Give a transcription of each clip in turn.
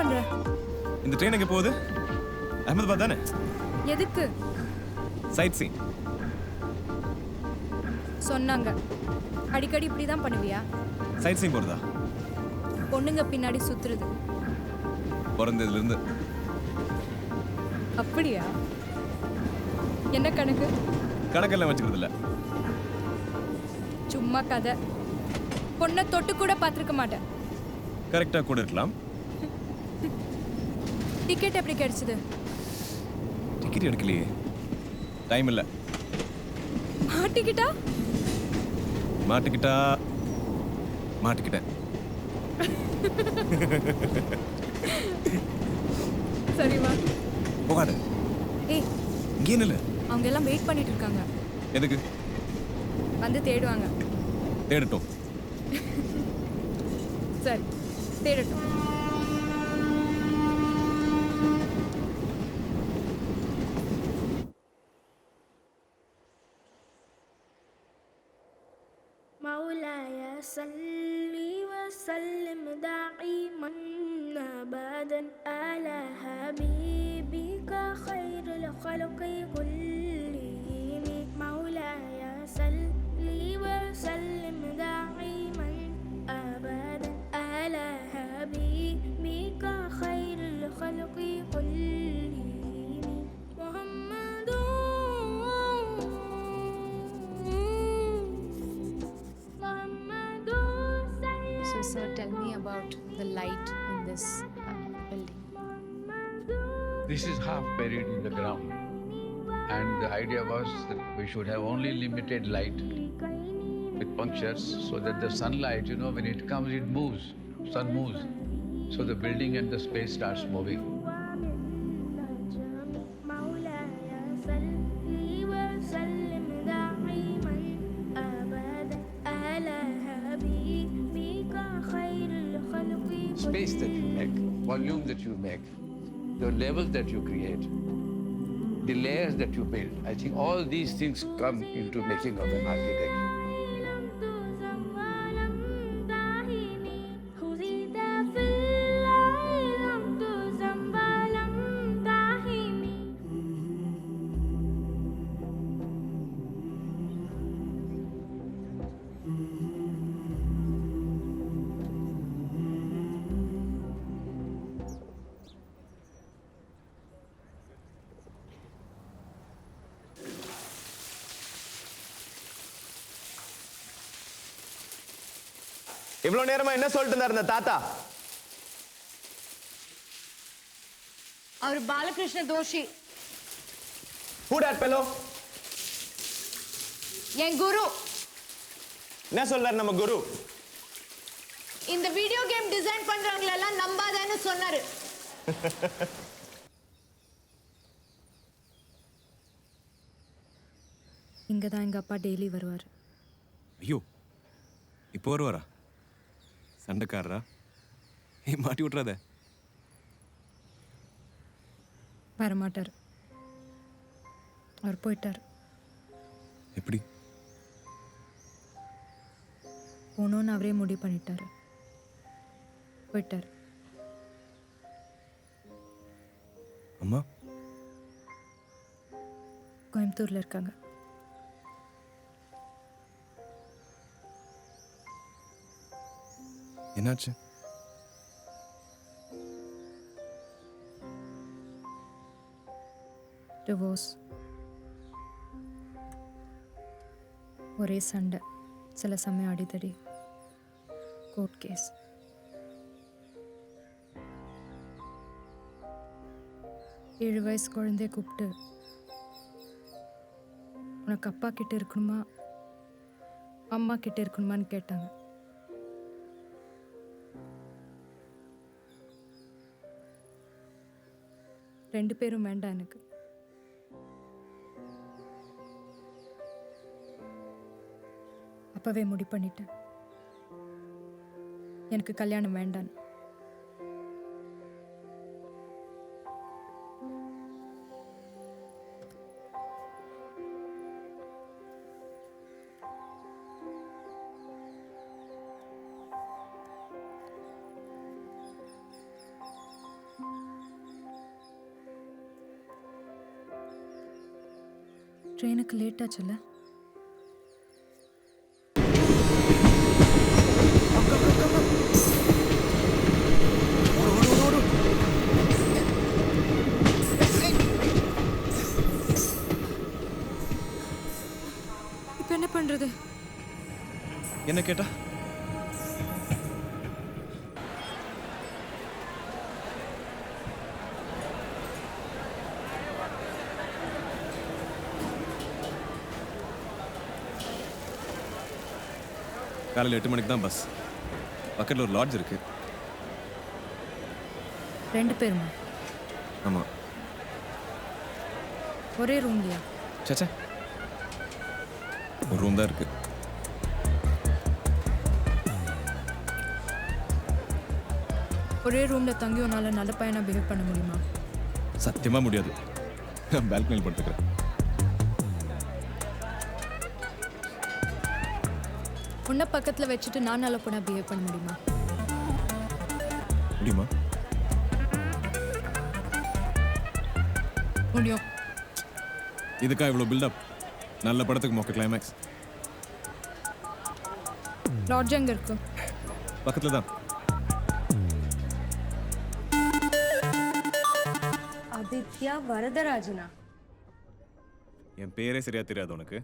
பண்ற? இந்த ட்ரெயின் எங்க போகுது? அகமதாபாத் தானே? எதுக்கு? Side scene. சொன்னாங்க. அடிக்கடி இப்படி தான் பண்ணுவியா? சைட் சீன் போறதா? பொண்ணுங்க பின்னாடி சுத்துறது. பிறந்ததுல இருந்து. அப்படியா? என்ன கணக்கு? கணக்கெல்லாம் வச்சுக்கிறது இல்ல. சும்மா கதை. பொண்ணை தொட்டு கூட பார்த்துருக்க மாட்டேன். கரெக்டா கூட இருக்கலாம். டிக்கெட் எப்படி கிடைச்சது? டிக்கெட் எடுக்கலையே. டைம் இல்ல. மாட்டிக்கிட்டா? மாட்டிக்கிட்டேன். சரி வா. போகாத. ஏய், இங்கே நில்லு. அவங்க எல்லாம் வெயிட் பண்ணிட்டு இருக்காங்க. எதுக்கு? வந்து தேடுவாங்க. தேடட்டும். சரி, தேடட்டும். مولاي صل وسلم دائما ابدا على حبيبك خير الخلق كلهم مولاي صل وسلم دائما ابدا على حبيبك خير الخلق كلهم محمد. So sir, tell me about the light in this building. This is half buried in the ground, and the idea was that we should have only limited light with punctures so that the sunlight, when it comes, it moves, sun moves, so the building and the space starts moving. Space that you make, volume that you make, the levels that you create, the layers that you build, I think all these things come into making of an architect. இவ்வளவு நேரமா என்ன சொல்லிட்டு இருந்தார் இந்த தாத்தா? அவர் Balakrishna Joshi. Who that fellow? என் குரு. என்ன சொல்றாரு நம்ம குரு? இந்த வீடியோ கேம் டிசைன் பண்றவங்க எல்லாம் நம்பாதேன்னு சொன்னாரு. இங்க தான் எங்க அப்பா டெய்லி வருவார். ஐயோ, இப்போ வருவாரா? சண்டைக்காரரா? மாட்டி விட்றாத. வரமாட்டார். அவர் போயிட்டார். எப்படி? போகணுன்னு அவரே முடிவு பண்ணிட்டாரு. போயிட்டார். அம்மா கோயம்புத்தூர்ல இருக்காங்க. என்னாச்சு? டிவோர்ஸ். ஒரே சண்டை, சில சமயம் அடிதடி, கோர்ட் கேஸ். ஏழு வயசு குழந்தைய கூப்பிட்டு உனக்கு அப்பா கிட்ட இருக்கணுமா அம்மா கிட்ட இருக்கணுமான்னு கேட்டாங்க. ரெண்டு பேரும் வேண்டாம் எனக்கு. அப்பவே முடிவு பண்ணிட்டேன், எனக்கு கல்யாணம் வேண்டான்னு. ட்ரெயினுக்கு லேட் ஆச்சுல்ல? இப்போ என்ன பண்றது? என்ன கேட்டா? காலையில் 8 மணிக்கு தான் பஸ். பக்கத்தில் ஒரு லாட்ஜ் இருக்கு. 2 பேருமா? ஆமாம். ஒரே ரூம்லையா? சச்சா, ஒரு ரூம் தான் இருக்கு. ஒரே ரூம்ல தங்கி உன்னால நல்ல பையனா பிஹேவ் பண்ண முடியுமா? சத்தியமாக முடியாது. நான் பால்கனியில் படுத்துக்கிறேன். உன்னை பக்கத்துல வச்சுட்டு நான் நல்ல பொண்ணா பிஹேவ் பண்ண முடியுமா? முடியுமா? முடியும். இதுக்கா இவ்வளோ பில்டப்? நல்ல படத்துக்கு மொக்க கிளைமேக்ஸ். லாட்ஜ் எங்க இருக்கு? பக்கத்தில் தான். ஆதித்யா வரதராஜனா? என் பேரே சரியா தெரியாது உனக்கு?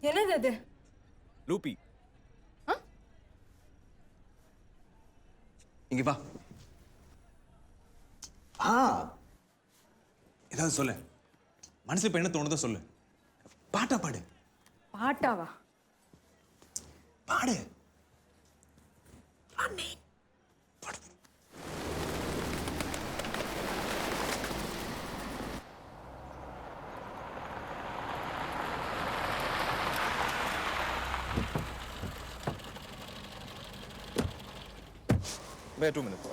என்னது அது? லூப்பி. இங்க வா. ஏதாவது சொல்லு. மனசுல இப்ப என்ன தோணுதோ சொல்லு. பாட்டா பாடு. பாட்டாவா? பாடு. Wait 2 minutes.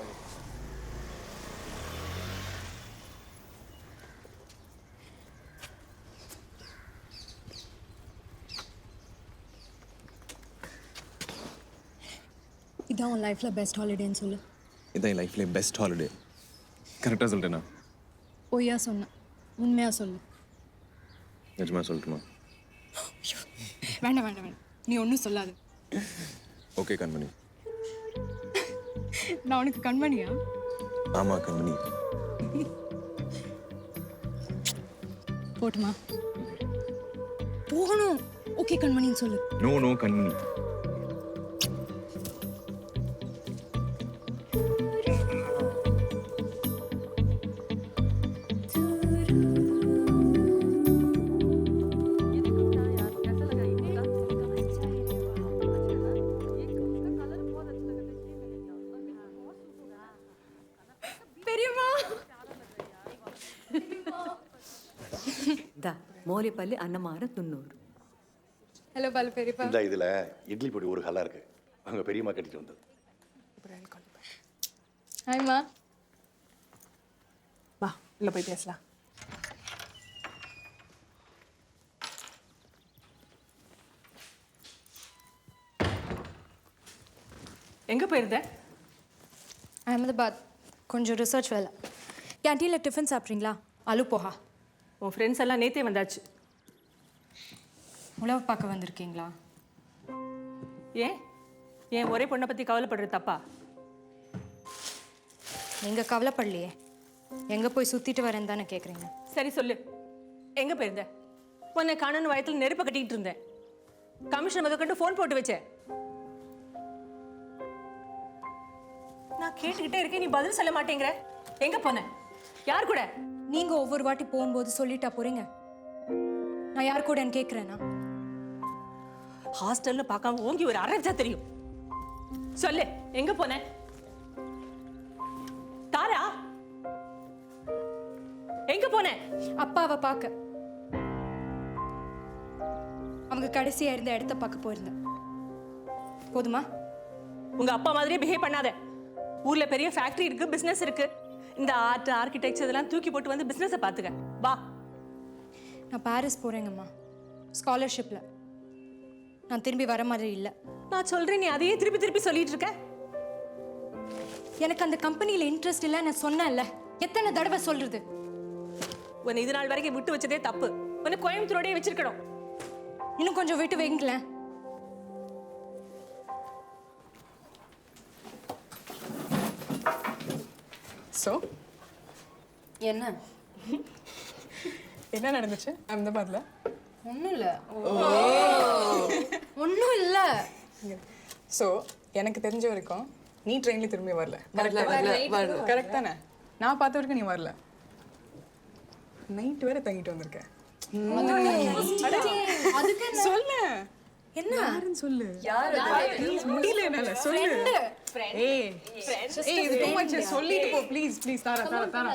இதான் உன் லைஃப்ல பெஸ்ட் ஹாலிடேன்னு சொல்லு. இதான் என் லைஃப்லேயே பெஸ்ட் ஹாலிடே. கரெக்டாக சொல்லிட்டேனா? பொய்யா சொன்ன? உண்மையா சொல்லு. நிஜமா சொல்லட்டுமா? வேண்டாம் வேண்டாம் வேண்டாம், நீ ஒன்றும் சொல்லாது. ஓகே கண்மணி. நான் உனக்கு கண்மணியா? ஆமாம் கண்மணி. போட்டுமா? போகணும். ஓகே கண்மணின்னு சொல்லு. நோ கண்மணி. மோலிப்பள்ளி அன்னமான 90. ஹலோ பாலு பெரியப்பா. இந்த இதில் இட்லி பொடி ஒரு கலா இருக்கு. அங்கே பெரியம்மா கட்டிட்டு வந்தது. ஹாய்மா. வா உள்ள போய் பேசலாம். எங்க போயிருந்த? அகமதாபாத். கொஞ்சம் ரிசர்ச் வேலை. கேன்டீனில் டிஃபன் சாப்பிட்றீங்களா? ஆலு போஹா. உன் ஃப்ரெண்ட்ஸ் எல்லாம் நேத்தே வந்தாச்சு. உழவு பார்க்க வந்திருக்கீங்களா? ஏன் ஒரே பொண்ணை பற்றி கவலைப்படுற தப்பா? நீங்கள் கவலைப்படலையே. எங்கே போய் சுற்றிட்டு வரேன்னு தானே கேட்குறீங்க. சரி சொல்லு, எங்க போயிருந்த? உன்னை காணன்னு வயத்தில் நெருப்பை கட்டிக்கிட்டு இருந்தேன். கமிஷன் முதற்கொண்டு ஃபோன் போட்டு வச்சேன். நான் கேட்டுக்கிட்டே இருக்கேன், நீ பதில் சொல்ல மாட்டேங்கிற. எங்க போன? யார் கூட? நீங்கள் ஒவ்வொரு வாட்டி போகும்போது சொல்லிட்டா போகிறீங்க. நான் யார் கூடன்னு கேட்குறேன்னா? ஹாஸ்டல்னு பார்க்காம ஓங்கி ஒரு அரைச்சா தெரியும். சொல்லு, எங்க போன? தாரா, எங்க போன? அப்பாவை பார்க்க. அவங்க கடைசியா இருந்த இடத்த பார்க்க போயிருந்தேன். போதுமா? உங்க அப்பா மாதிரியே பிஹேவ் பண்ணாத. ஊர்ல பெரிய ஃபேக்டரி இருக்கு, பிசினஸ் இருக்கு. இந்த ஆர்ட், ஆர்கிடெக்சர் இதெல்லாம் தூக்கி போட்டு வந்து பிசினஸை பார்த்துக்க. வா. நான் பாரிஸ் போறேங்கம்மா, ஸ்காலர்ஷிப்ல. நான் திரும்பி வர மாதிரி இல்லை. நான் சொல்றேன், நீ அதையே திருப்பி திருப்பி சொல்லிட்டு இருக்க. எனக்கு அந்த கம்பெனியில் இன்ட்ரெஸ்ட் இல்லை நான் சொன்னேன்ல. எத்தனை தடவை சொல்றது? உன்னை இது நாள் வரைக்கும் விட்டு வச்சதே தப்பு. உன்னை கோயம்புத்தூரோடய வச்சிருக்கணும். இன்னும் கொஞ்சம் விட்டு வைங்களேன். ஸோ என்ன என்ன நடந்துச்சு அஹமதாபாத்ல? ஒன்றும் இல்லை. ஒன்றும் இல்லை. ஸோ எனக்கு தெரிஞ்ச வரைக்கும் நீ ட்ரெயின்ல திரும்பி வரல. கரெக்ட் தானே? நான் பார்த்த வரைக்கும் நீ வரல. நைட் வேற தங்கிட்டு வந்திருக்க. சொல்லு என்ன யாருன்னு சொல்லு. முடியல என்னால. சொல்லு. ஏய் இது too much. சொல்லிட்டு போ please please. Tara Tara Tara